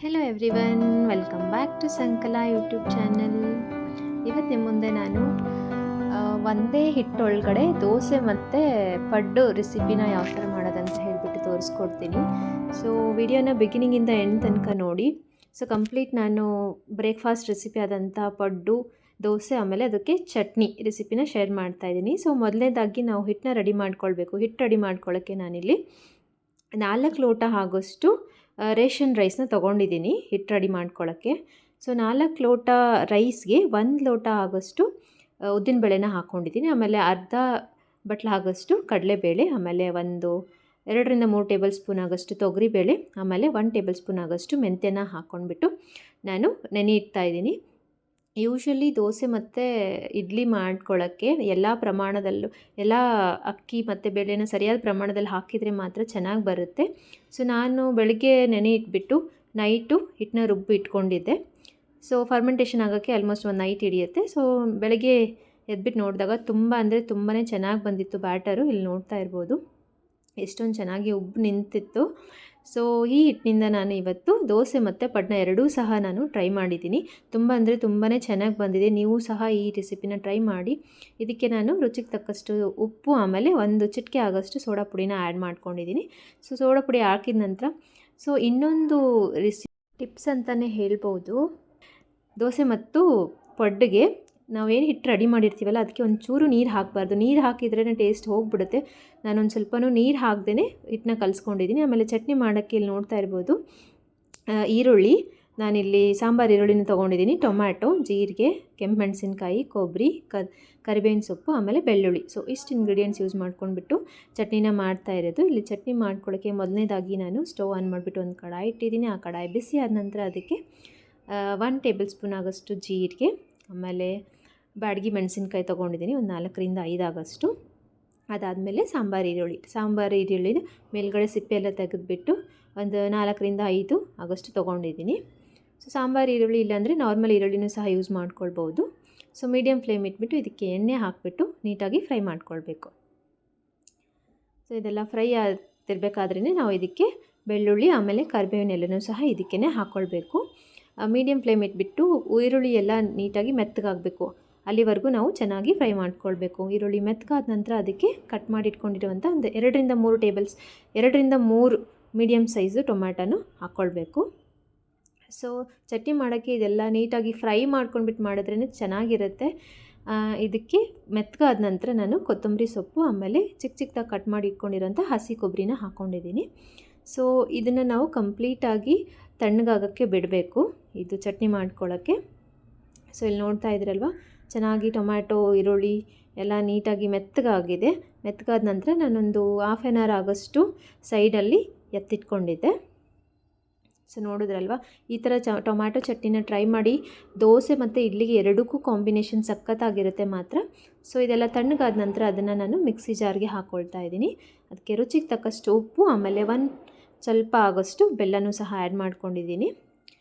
Hello everyone, welcome back to Sankala YouTube channel. ಇವತ್ತು ನಿಮ್ಮ ಮುಂದೆ ನಾನು ಒಂದೇ ಹಿಟ್ಟೊಳಗಡೆ ದೋಸೆ ಮತ್ತು ಪಡ್ಡು ರೆಸಿಪಿನ ಯಾವ ಥರ ಮಾಡೋದಂತ ಹೇಳಿಬಿಟ್ಟು ತೋರಿಸ್ಕೊಡ್ತೀನಿ. ಸೊ ವಿಡಿಯೋನ ಬಿಗಿನಿಂಗಿಂದ ಎಂಡ್ ತನಕ ನೋಡಿ. ಸೊ ಕಂಪ್ಲೀಟ್ ನಾನು ಬ್ರೇಕ್ಫಾಸ್ಟ್ ರೆಸಿಪಿ ಆದಂಥ ಪಡ್ಡು ದೋಸೆ ಆಮೇಲೆ ಅದಕ್ಕೆ ಚಟ್ನಿ ರೆಸಿಪಿನ ಶೇರ್ ಮಾಡ್ತಾಯಿದ್ದೀನಿ. ಸೊ ಮೊದಲನೇದಾಗಿ ನಾವು ಹಿಟ್ಟನ್ನ ರೆಡಿ ಮಾಡ್ಕೊಳ್ಬೇಕು. ಹಿಟ್ಟು ರೆಡಿ ಮಾಡ್ಕೊಳ್ಳೋಕ್ಕೆ ನಾನಿಲ್ಲಿ 4 ಲೋಟ ಆಗೋಷ್ಟು ರೇಷನ್ ರೈಸ್ನ ತೊಗೊಂಡಿದ್ದೀನಿ ಹಿಟ್ಟು ರೆಡಿ ಮಾಡ್ಕೊಳ್ಳೋಕ್ಕೆ. ಸೊ 4 ಲೋಟ ರೈಸ್ಗೆ 1 ಲೋಟ ಆಗೋಷ್ಟು ಉದ್ದಿನಬೇಳೆನ ಹಾಕ್ಕೊಂಡಿದ್ದೀನಿ. ಆಮೇಲೆ ಅರ್ಧ ಬಟ್ಲು ಆಗೋಷ್ಟು ಕಡಲೆಬೇಳೆ, ಆಮೇಲೆ 2ರಿಂದ 3 ಟೇಬಲ್ ಸ್ಪೂನ್ ಆಗೋಷ್ಟು ತೊಗರಿಬೇಳೆ, ಆಮೇಲೆ 1 ಟೇಬಲ್ ಸ್ಪೂನ್ ಆಗೋಷ್ಟು ಮೆಂತ್ಯನ ಹಾಕ್ಕೊಂಡ್ಬಿಟ್ಟು ನಾನು ನೆನೆ ಇಡ್ತಾಯಿದ್ದೀನಿ. ಯೂಶ್ವಲಿ ದೋಸೆ ಮತ್ತು ಇಡ್ಲಿ ಮಾಡ್ಕೊಳ್ಳೋಕ್ಕೆ ಎಲ್ಲ ಪ್ರಮಾಣದಲ್ಲೂ ಎಲ್ಲ ಅಕ್ಕಿ ಮತ್ತು ಬೇಳೆನ ಸರಿಯಾದ ಪ್ರಮಾಣದಲ್ಲಿ ಹಾಕಿದರೆ ಮಾತ್ರ ಚೆನ್ನಾಗಿ ಬರುತ್ತೆ. ಸೊ ನಾನು ಬೆಳಗ್ಗೆ ನೆನೆ ಇಟ್ಬಿಟ್ಟು ನೈಟು ಹಿಟ್ಟನ್ನ ರುಬ್ಬಿ ಇಟ್ಕೊಂಡಿದ್ದೆ. ಸೊ ಫರ್ಮೆಂಟೇಷನ್ ಆಗೋಕ್ಕೆ ಆಲ್ಮೋಸ್ಟ್ ಒಂದು ನೈಟ್ ಹಿಡಿಯುತ್ತೆ. ಸೊ ಬೆಳಗ್ಗೆ ಎದ್ಬಿಟ್ಟು ನೋಡಿದಾಗ ತುಂಬಾ ಚೆನ್ನಾಗಿ ಬಂದಿತ್ತು ಬ್ಯಾಟರು. ಇಲ್ಲಿ ನೋಡ್ತಾ ಇರ್ಬೋದು ಎಷ್ಟೊಂದು ಚೆನ್ನಾಗಿ ಉಬ್ಬು ನಿಂತಿತ್ತು. ಸೊ ಈ ಹಿಟ್ಟಿನಿಂದ ನಾನು ಇವತ್ತು ದೋಸೆ ಮತ್ತು ಪಡ್ನ ಎರಡೂ ಸಹ ನಾನು ಟ್ರೈ ಮಾಡಿದ್ದೀನಿ. ತುಂಬಾ ಚೆನ್ನಾಗಿ ಬಂದಿದೆ. ನೀವು ಸಹ ಈ ರೆಸಿಪಿನ ಟ್ರೈ ಮಾಡಿ. ಇದಕ್ಕೆ ನಾನು ರುಚಿಗೆ ತಕ್ಕಷ್ಟು ಉಪ್ಪು ಆಮೇಲೆ 1 ಚಿಟಿಕೆ ಆಗೋಷ್ಟು ಸೋಡಾ ಪುಡಿನ ಆ್ಯಡ್ ಮಾಡ್ಕೊಂಡಿದ್ದೀನಿ. ಸೊ ಸೋಡಾ ಪುಡಿ ಹಾಕಿದ ನಂತರ ಇನ್ನೊಂದು ಟಿಪ್ಸ್ ಅಂತಲೇ ಹೇಳ್ಬೋದು. ದೋಸೆ ಮತ್ತು ಪಡ್ಡಿಗೆ ನಾವೇನು ಹಿಟ್ಟು ರೆಡಿ ಮಾಡಿರ್ತೀವಲ್ಲ ಅದಕ್ಕೆ ಒಂಚೂರು ನೀರು ಹಾಕಬಾರ್ದು. ನೀರು ಹಾಕಿದ್ರೇ ಟೇಸ್ಟ್ ಹೋಗಿಬಿಡುತ್ತೆ. ನಾನೊಂದು ಸ್ವಲ್ಪನೂ ನೀರು ಹಾಕ್ದೇ ಹಿಟ್ಟನ್ನ ಕಲಿಸ್ಕೊಂಡಿದ್ದೀನಿ. ಆಮೇಲೆ ಚಟ್ನಿ ಮಾಡೋಕ್ಕೆ ಇಲ್ಲಿ ನೋಡ್ತಾ ಇರ್ಬೋದು ಈರುಳ್ಳಿ, ನಾನಿಲ್ಲಿ ಸಾಂಬಾರು ಈರುಳ್ಳಿನ ತೊಗೊಂಡಿದ್ದೀನಿ, ಟೊಮ್ಯಾಟೊ, ಜೀರಿಗೆ, ಕೆಂಪು ಮೆಣಸಿನ್ಕಾಯಿ, ಕೊಬ್ಬರಿ, ಕರಿಬೇವಿನ ಸೊಪ್ಪು, ಆಮೇಲೆ ಬೆಳ್ಳುಳ್ಳಿ. ಸೊ ಇಷ್ಟು ಇಂಗ್ರೀಡಿಯೆಂಟ್ಸ್ ಯೂಸ್ ಮಾಡ್ಕೊಂಡ್ಬಿಟ್ಟು ಚಟ್ನಿನ ಮಾಡ್ತಾ ಇರೋದು. ಇಲ್ಲಿ ಚಟ್ನಿ ಮಾಡ್ಕೊಳ್ಳೋಕ್ಕೆ ಮೊದಲನೇದಾಗಿ ನಾನು ಸ್ಟವ್ ಆನ್ ಮಾಡಿಬಿಟ್ಟು ಒಂದು ಕಡಾಯಿ ಇಟ್ಟಿದ್ದೀನಿ. ಆ ಕಡಾಯಿ ಬಿಸಿ ಆದ ನಂತರ ಅದಕ್ಕೆ 1 ಟೇಬಲ್ ಸ್ಪೂನ್ ಆಗೋಷ್ಟು ಜೀರಿಗೆ, ಆಮೇಲೆ ಬ್ಯಾಡಗಿ ಮೆಣಸಿನ್ಕಾಯಿ ತೊಗೊಂಡಿದ್ದೀನಿ ಒಂದು 4ರಿಂದ 5 ಆಗೋಷ್ಟು. ಅದಾದಮೇಲೆ ಸಾಂಬಾರು ಈರುಳ್ಳಿನ ಮೇಲ್ಗಡೆ ಸಿಪ್ಪೆ ಎಲ್ಲ ತೆಗೆದುಬಿಟ್ಟು ಒಂದು 4ರಿಂದ 5 ಆಗೋಷ್ಟು ತೊಗೊಂಡಿದ್ದೀನಿ. ಸೊ ಸಾಂಬಾರು ಈರುಳ್ಳಿ ಇಲ್ಲಾಂದರೆ ನಾರ್ಮಲ್ ಈರುಳ್ಳಿನೂ ಸಹ ಯೂಸ್ ಮಾಡ್ಕೊಳ್ಬೋದು. ಸೊ ಮೀಡಿಯಮ್ ಫ್ಲೇಮ್ ಇಟ್ಬಿಟ್ಟು ಇದಕ್ಕೆ ಎಣ್ಣೆ ಹಾಕಿಬಿಟ್ಟು ನೀಟಾಗಿ ಫ್ರೈ ಮಾಡ್ಕೊಳ್ಬೇಕು. ಸೊ ಇದೆಲ್ಲ ಫ್ರೈ ಆಗ್ತಿರ್ಬೇಕಾದ್ರೇ ನಾವು ಇದಕ್ಕೆ ಬೆಳ್ಳುಳ್ಳಿ ಆಮೇಲೆ ಕರಿಬೇವಿನ ಎಲೆನೂ ಸಹ ಇದಕ್ಕೇ ಹಾಕ್ಕೊಳ್ಬೇಕು. ಮೀಡಿಯಮ್ ಫ್ಲೇಮ್ ಇಟ್ಬಿಟ್ಟು ಈರುಳ್ಳಿ ಎಲ್ಲ ನೀಟಾಗಿ ಮೆತ್ತಗಾಗಬೇಕು. ಅಲ್ಲಿವರೆಗೂ ನಾವು ಚೆನ್ನಾಗಿ ಫ್ರೈ ಮಾಡ್ಕೊಳ್ಬೇಕು. ಈರುಳ್ಳಿ ಮೆತ್ತಗಾದ ನಂತರ ಅದಕ್ಕೆ ಕಟ್ ಮಾಡಿ ಇಟ್ಕೊಂಡಿರುವಂಥ ಒಂದು 2ರಿಂದ 3 ಮೀಡಿಯಮ್ ಸೈಜು ಟೊಮ್ಯಾಟೋನು ಹಾಕ್ಕೊಳ್ಬೇಕು. ಸೊ ಚಟ್ನಿ ಮಾಡೋಕ್ಕೆ ಇದೆಲ್ಲ ನೀಟಾಗಿ ಫ್ರೈ ಮಾಡ್ಕೊಂಡ್ಬಿಟ್ಟು ಮಾಡಿದ್ರೇ ಚೆನ್ನಾಗಿರುತ್ತೆ. ಇದಕ್ಕೆ ಮೆತ್ತಗಾದ ನಂತರ ನಾನು ಕೊತ್ತಂಬರಿ ಸೊಪ್ಪು ಆಮೇಲೆ ಚಿಕ್ಕದಾಗಿ ಕಟ್ ಮಾಡಿ ಇಟ್ಕೊಂಡಿರೋಂಥ ಹಸಿ ಕೊಬ್ಬರಿನ ಹಾಕ್ಕೊಂಡಿದ್ದೀನಿ. ಸೊ ಇದನ್ನು ನಾವು ಕಂಪ್ಲೀಟಾಗಿ ತಣ್ಣಗಾಗೋಕ್ಕೆ ಬಿಡಬೇಕು ಇದು ಚಟ್ನಿ ಮಾಡ್ಕೊಳ್ಳೋಕ್ಕೆ. ಸೊ ಇಲ್ಲಿ ನೋಡ್ತಾ ಇದ್ದೀರಲ್ವ ಚೆನ್ನಾಗಿ ಟೊಮ್ಯಾಟೊ ಈರುಳ್ಳಿ ಎಲ್ಲ ನೀಟಾಗಿ ಮೆತ್ತಗಾಗಿದೆ. ಮೆತ್ತಗಾದ ನಂತರ ನಾನೊಂದು ಹಾಫ್ ಆನ್ ಅವರ್ ಆಗೋಷ್ಟು ಸೈಡಲ್ಲಿ ಎತ್ತಿಟ್ಕೊಂಡಿದ್ದೆ. ಸೊ ನೋಡಿದ್ರಲ್ವ ಈ ಥರ ಟೊಮ್ಯಾಟೊ ಚಟ್ನಿನ ಟ್ರೈ ಮಾಡಿ. ದೋಸೆ ಮತ್ತು ಇಡ್ಲಿಗೆ ಎರಡಕ್ಕೂ ಕಾಂಬಿನೇಷನ್ ಸಖತ್ತಾಗಿರುತ್ತೆ ಮಾತ್ರ. ಸೊ ಇದೆಲ್ಲ ತಣ್ಣಗಾದ ನಂತರ ಅದನ್ನು ನಾನು ಮಿಕ್ಸಿ ಜಾರ್ಗೆ ಹಾಕ್ಕೊಳ್ತಾ ಇದ್ದೀನಿ. ಅದಕ್ಕೆ ರುಚಿಗೆ ತಕ್ಕಷ್ಟು ಉಪ್ಪು ಆಮೇಲೆ ಸ್ವಲ್ಪ ಆಗೋಷ್ಟು ಬೆಲ್ಲನೂ ಸಹ ಆ್ಯಡ್ ಮಾಡ್ಕೊಂಡಿದ್ದೀನಿ.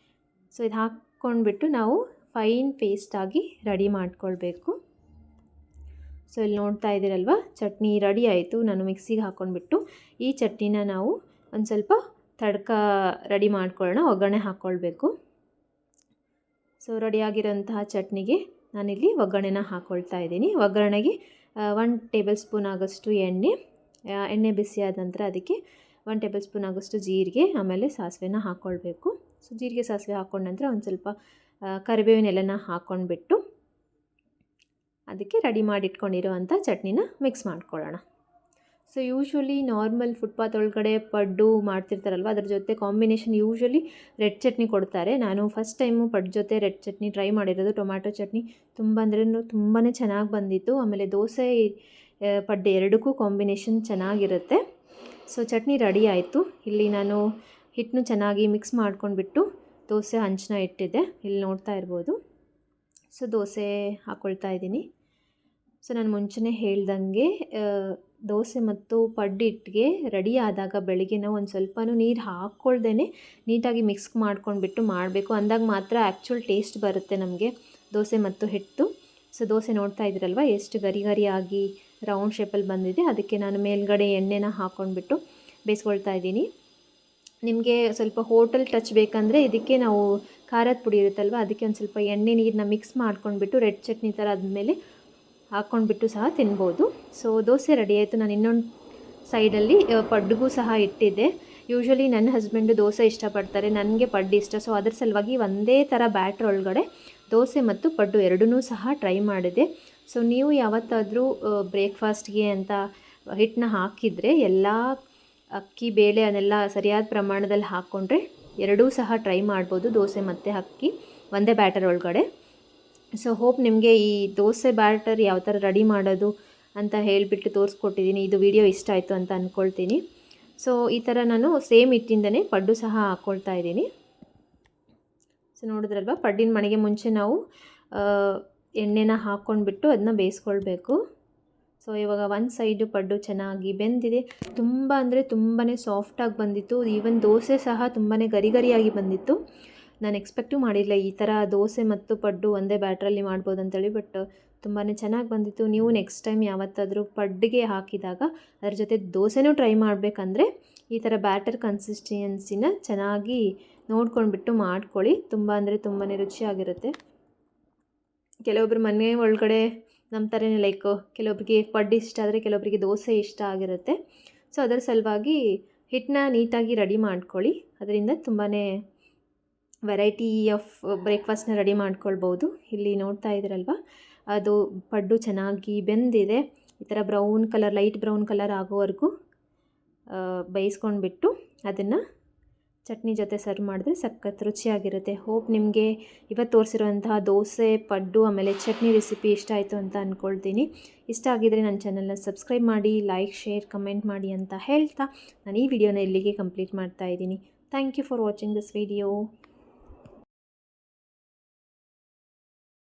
ಸೊ ಇದು ಹಾಕ್ಕೊಂಡ್ಬಿಟ್ಟು ನಾವು ಫೈನ್ ಪೇಸ್ಟಾಗಿ ರೆಡಿ ಮಾಡ್ಕೊಳ್ಬೇಕು. ಸೊ ಇಲ್ಲಿ ನೋಡ್ತಾ ಇದ್ದೀರಲ್ವ ಚಟ್ನಿ ರೆಡಿ ಆಯಿತು. ನಾನು ಮಿಕ್ಸಿಗೆ ಹಾಕ್ಕೊಂಡ್ಬಿಟ್ಟು ಈ ಚಟ್ನಿನ ನಾವು ಒಂದು ಸ್ವಲ್ಪ ತಡ್ಕ ರೆಡಿ ಮಾಡ್ಕೊಳ್ಳೋಣ, ಒಗ್ಗರಣೆ ಹಾಕ್ಕೊಳ್ಬೇಕು. ಸೊ ರೆಡಿಯಾಗಿರೋಂತಹ ಚಟ್ನಿಗೆ ನಾನಿಲ್ಲಿ ಒಗ್ಗರಣೆನ ಹಾಕ್ಕೊಳ್ತಾ ಇದ್ದೀನಿ. ಒಗ್ಗರಣೆಗೆ 1 ಟೇಬಲ್ ಸ್ಪೂನ್ ಆಗೋಷ್ಟು ಎಣ್ಣೆ ಬಿಸಿ ಆದ ನಂತರ ಅದಕ್ಕೆ 1 ಟೇಬಲ್ ಸ್ಪೂನ್ ಆಗೋಷ್ಟು ಜೀರಿಗೆ ಆಮೇಲೆ ಸಾಸಿವೆನ ಹಾಕ್ಕೊಳ್ಬೇಕು. ಸೊ ಜೀರಿಗೆ ಸಾಸಿವೆ ಹಾಕ್ಕೊಂಡ ನಂತರ ಒಂದು ಸ್ವಲ್ಪ ಕರಿಬೇವಿನ ಎಲೆನ ಹಾಕ್ಕೊಂಡ್ಬಿಟ್ಟು ಅದಕ್ಕೆ ರೆಡಿ ಮಾಡಿ ಇಟ್ಕೊಂಡಿರೋವಂಥ ಚಟ್ನಿನ ಮಿಕ್ಸ್ ಮಾಡ್ಕೊಳ್ಳೋಣ. ಸೊ ಯೂಶ್ವಲಿ ನಾರ್ಮಲ್ ಫುಟ್ಪಾತ್ ಒಳಗಡೆ ಪಡ್ಡು ಮಾಡ್ತಿರ್ತಾರಲ್ವ ಅದ್ರ ಜೊತೆ ಕಾಂಬಿನೇಷನ್ ಯೂಶ್ವಲಿ ರೆಡ್ ಚಟ್ನಿ ಕೊಡ್ತಾರೆ. ನಾನು ಫಸ್ಟ್ ಟೈಮು ಪಡ್ಡು ಜೊತೆ ರೆಡ್ ಚಟ್ನಿ ಟ್ರೈ ಮಾಡಿರೋದು. ಟೊಮ್ಯಾಟೊ ಚಟ್ನಿ ತುಂಬಾ ಚೆನ್ನಾಗಿ ಬಂದಿತ್ತು. ಆಮೇಲೆ ದೋಸೆ ಪಡ್ಡು ಎರಡಕ್ಕೂ ಕಾಂಬಿನೇಷನ್ ಚೆನ್ನಾಗಿರುತ್ತೆ. ಸೊ ಚಟ್ನಿ ರೆಡಿ ಆಯಿತು. ಇಲ್ಲಿ ನಾನು ಹಿಟ್ಟನ್ನು ಚೆನ್ನಾಗಿ ಮಿಕ್ಸ್ ಮಾಡ್ಕೊಂಡ್ಬಿಟ್ಟು ದೋಸೆ ಹಂಚನ್ನ ಇಟ್ಟಿದ್ದೆ. ಇಲ್ಲಿ ನೋಡ್ತಾ ಇರ್ಬೋದು. ಸೊ ದೋಸೆ ಹಾಕ್ಕೊಳ್ತಾ ಇದ್ದೀನಿ. ಸೊ ನಾನು ಮುಂಚೆನೇ ಹೇಳ್ದಂಗೆ ದೋಸೆ ಮತ್ತು ಪಡ್ಡು ಹಿಟ್ಟಿಗೆ ರೆಡಿ ಆದಾಗ ಬೆಳಗ್ಗೆ ನಾವು ಒಂದು ಸ್ವಲ್ಪನೂ ನೀರು ಹಾಕ್ಕೊಳ್ದೇ ನೀಟಾಗಿ ಮಿಕ್ಸ್ ಮಾಡ್ಕೊಂಡ್ಬಿಟ್ಟು ಮಾಡಬೇಕು. ಅಂದಾಗ ಮಾತ್ರ ಆ್ಯಕ್ಚುಲ್ ಟೇಸ್ಟ್ ಬರುತ್ತೆ ನಮಗೆ ದೋಸೆ ಮತ್ತು ಹಿಟ್ಟು. ಸೊ ದೋಸೆ ನೋಡ್ತಾ ಇದ್ದೀರಲ್ವ ಎಷ್ಟು ಗರಿಯಾಗಿ ರೌಂಡ್ ಶೇಪಲ್ಲಿ ಬಂದಿದೆ. ಅದಕ್ಕೆ ನಾನು ಮೇಲ್ಗಡೆ ಎಣ್ಣೆನ ಹಾಕ್ಕೊಂಡ್ಬಿಟ್ಟು ಬೇಯಿಸ್ಕೊಳ್ತಾ ಇದ್ದೀನಿ. ನಿಮಗೆ ಸ್ವಲ್ಪ ಹೋಟೆಲ್ ಟಚ್ ಬೇಕಂದರೆ ಇದಕ್ಕೆ ನಾವು ಖಾರದ ಪುಡಿ ಇರುತ್ತಲ್ವ ಅದಕ್ಕೆ ಒಂದು ಸ್ವಲ್ಪ ಎಣ್ಣೆ ನೀರನ್ನ ಮಿಕ್ಸ್ ಮಾಡ್ಕೊಂಡ್ಬಿಟ್ಟು ರೆಡ್ ಚಟ್ನಿ ಥರ ಆದಮೇಲೆ ಹಾಕ್ಕೊಂಡ್ಬಿಟ್ಟು ಸಹ ತಿನ್ಬೋದು. ಸೊ ದೋಸೆ ರೆಡಿ ಆಯಿತು. ನಾನು ಇನ್ನೊಂದು ಸೈಡಲ್ಲಿ ಪಡ್ಡುಗೂ ಸಹ ಇಟ್ಟಿದ್ದೆ. ಯೂಶ್ವಲಿ ನನ್ನ ಹಸ್ಬೆಂಡು ದೋಸೆ ಇಷ್ಟಪಡ್ತಾರೆ, ನನಗೆ ಪಡ್ಡು ಇಷ್ಟ. ಸೊ ಅದ್ರ ಸಲುವಾಗಿ ಒಂದೇ ಥರ ಬ್ಯಾಟ್ರ್ ಒಳಗಡೆ ದೋಸೆ ಮತ್ತು ಪಡ್ಡು ಎರಡನ್ನೂ ಸಹ ಟ್ರೈ ಮಾಡಿದೆ. ಸೊ ನೀವು ಯಾವತ್ತಾದರೂ ಬ್ರೇಕ್ಫಾಸ್ಟ್ಗೆ ಅಂತ ಹಿಟ್ಟನ್ನ ಹಾಕಿದರೆ ಎಲ್ಲ ಅಕ್ಕಿ ಬೇಳೆ ಅದನ್ನೆಲ್ಲ ಸರಿಯಾದ ಪ್ರಮಾಣದಲ್ಲಿ ಹಾಕ್ಕೊಂಡ್ರೆ ಎರಡೂ ಸಹ ಟ್ರೈ ಮಾಡ್ಬೋದು, ದೋಸೆ ಮತ್ತು ಅಕ್ಕಿ ಒಂದೇ ಬ್ಯಾಟರ್ ಒಳಗಡೆ. ಸೊ ಹೋಪ್ ನಿಮಗೆ ಈ ದೋಸೆ ಬ್ಯಾಟರ್ ಯಾವ ಥರ ರೆಡಿ ಮಾಡೋದು ಅಂತ ಹೇಳಿಬಿಟ್ಟು ತೋರಿಸ್ಕೊಟ್ಟಿದ್ದೀನಿ. ಇದು ವಿಡಿಯೋ ಇಷ್ಟ ಆಯಿತು ಅಂತ ಅಂದ್ಕೊಳ್ತೀನಿ. ಸೊ ಈ ಥರ ನಾನು ಸೇಮ್ ಹಿಟ್ಟಿಂದನೇ ಪಡ್ಡು ಸಹ ಹಾಕ್ಕೊಳ್ತಾ ಇದ್ದೀನಿ. ಸೊ ನೋಡಿದ್ರಲ್ವ, ಪಡ್ಡಿನ ಮಣೆಗೆ ಮುಂಚೆ ನಾವು ಎಣ್ಣೆನ ಹಾಕ್ಕೊಂಡ್ಬಿಟ್ಟು ಅದನ್ನ ಬೇಯಿಸ್ಕೊಳ್ಬೇಕು. ಸೊ ಇವಾಗ ಒಂದು ಸೈಡು ಪಡ್ಡು ಚೆನ್ನಾಗಿ ಬೆಂದಿದೆ. ತುಂಬ ಅಂದರೆ ತುಂಬಾ ಸಾಫ್ಟಾಗಿ ಬಂದಿತ್ತು. ಈವನ್ ದೋಸೆ ಸಹ ತುಂಬಾ ಗರಿ ಗರಿಯಾಗಿ ಬಂದಿತ್ತು. ನಾನು ಎಕ್ಸ್ಪೆಕ್ಟು ಮಾಡಿರಲಿಲ್ಲ ಈ ಥರ ದೋಸೆ ಮತ್ತು ಪಡ್ಡು ಒಂದೇ ಬ್ಯಾಟ್ರಲ್ಲಿ ಮಾಡ್ಬೋದು ಅಂತೇಳಿ. ಬಟ್ ತುಂಬಾ ಚೆನ್ನಾಗಿ ಬಂದಿತ್ತು. ನೀವು ನೆಕ್ಸ್ಟ್ ಟೈಮ್ ಯಾವತ್ತಾದರೂ ಪಡ್ಡಿಗೆ ಹಾಕಿದಾಗ ಅದ್ರ ಜೊತೆ ದೋಸೆನೂ ಟ್ರೈ ಮಾಡಬೇಕಂದ್ರೆ ಈ ಥರ ಬ್ಯಾಟರ್ ಕನ್ಸಿಸ್ಟೆನ್ಸಿನ ಚೆನ್ನಾಗಿ ನೋಡ್ಕೊಂಡ್ಬಿಟ್ಟು ಮಾಡ್ಕೊಳ್ಳಿ. ತುಂಬ ಅಂದರೆ ತುಂಬಾ ರುಚಿಯಾಗಿರುತ್ತೆ. ಕೆಲವೊಬ್ಬರು ಮನೆ ಒಳಗಡೆ ನಮ್ಮ ಥರನೇ ಲೈಕ್ ಕೆಲವೊಬ್ಬರಿಗೆ ಪಡ್ಡು ಇಷ್ಟ ಆದರೆ ಕೆಲವೊಬ್ಬರಿಗೆ ದೋಸೆ ಇಷ್ಟ ಆಗಿರುತ್ತೆ. ಸೊ ಅದರ ಸಲುವಾಗಿ ಹಿಟ್ಟನ್ನ ನೀಟಾಗಿ ರೆಡಿ ಮಾಡ್ಕೊಳ್ಳಿ. ಅದರಿಂದ ತುಂಬಾ ವೆರೈಟಿ ಆಫ್ ಬ್ರೇಕ್ಫಾಸ್ಟ್ನ ರೆಡಿ ಮಾಡ್ಕೊಳ್ಬೋದು. ಇಲ್ಲಿ ನೋಡ್ತಾ ಇದ್ದೀರಲ್ವ, ಅದು ಪಡ್ಡು ಚೆನ್ನಾಗಿ ಬೆಂದಿದೆ. ಈ ಥರ brown colour, light brown colour ಆಗೋವರೆಗೂ ಬೇಯಿಸ್ಕೊಂಡ್ಬಿಟ್ಟು ಅದನ್ನು ಚಟ್ನಿ ಜೊತೆ ಸರ್ವ್ ಮಾಡಿದ್ರೆ ಸಖತ್ ರುಚಿಯಾಗಿರುತ್ತೆ. ಹೋಪ್ ನಿಮಗೆ ಇವತ್ತು ತೋರಿಸಿರುವಂತಹ ದೋಸೆ, ಪಡ್ಡು ಆಮೇಲೆ ಚಟ್ನಿ ರೆಸಿಪಿ ಇಷ್ಟ ಆಯಿತು ಅಂತ ಅಂದ್ಕೊಳ್ತೀನಿ. ಇಷ್ಟ ಆಗಿದರೆ ನನ್ನ ಚಾನಲ್ನ ಸಬ್ಸ್ಕ್ರೈಬ್ ಮಾಡಿ, ಲೈಕ್, ಶೇರ್, ಕಮೆಂಟ್ ಮಾಡಿ ಅಂತ ಹೇಳ್ತಾ ನಾನು ಈ ವಿಡಿಯೋನ ಇಲ್ಲಿಗೆ ಕಂಪ್ಲೀಟ್ ಮಾಡ್ತಾ ಇದ್ದೀನಿ. Thank you for watching this video.